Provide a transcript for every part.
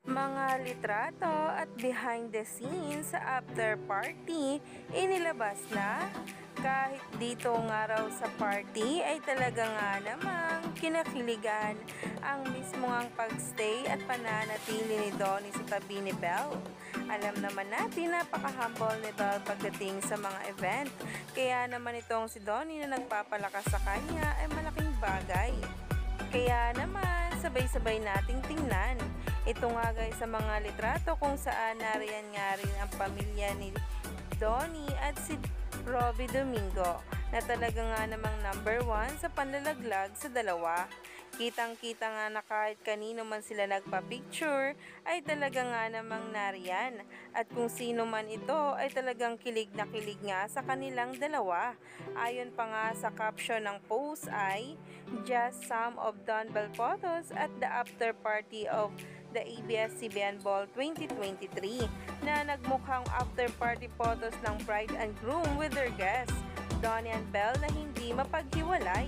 Mga litrato at behind the scenes sa after party inilabas na. Kahit dito nga raw sa party ay talaga nga namang kinakiligan ang mismo ang pagstay at pananatili ni Donnie sa tabi ni Belle. Alam naman natin napaka-humble ni Belle pagdating sa mga event. Kaya naman itong si Donnie na nagpapalakas sa kanya ay malaking bagay. Kaya naman, sabay-sabay nating tingnan. Ito nga guys sa mga litrato kung saan nariyan nga rin ang pamilya ni Donnie at si Robbie Domingo na talaga nga namang number 1 sa panlalaglag sa dalawa. Kitang-kita nga na kahit kanino man sila nagpa-picture ay talaga nga namang nariyan. At kung sino man ito ay talagang kilig na kilig nga sa kanilang dalawa. Ayon pa nga sa caption ng post ay just some of Don Bell photos at the after party of the ABS-CBN Ball 2023 na nagmukhang after party photos ng bride and groom with their guests, Donnie and Belle na hindi mapaghiwalay.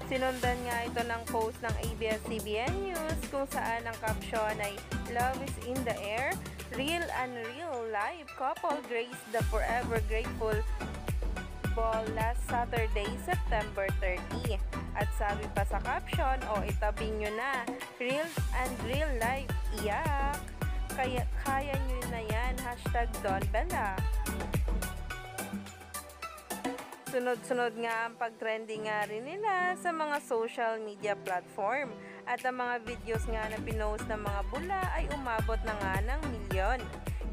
Sinundan nga ito ng post ng ABS-CBN News kung saan ang caption ay "Love is in the air, real and real life couple grace the forever grateful ball last Saturday, September 30. At sabi pa sa caption, itabi nyo na, real and real life, iyak. Kaya nyo na yan, #DonBella. Sunod-sunod nga ang pag-trending nga rin nila sa mga social media platform. At ang mga videos nga na pinost ng mga bula ay umabot na nga ng milyon.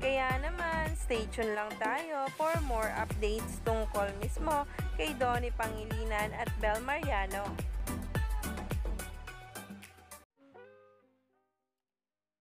Kaya naman, stay tuned lang tayo for more updates tungkol mismo kay Donnie Pangilinan at Belle Mariano.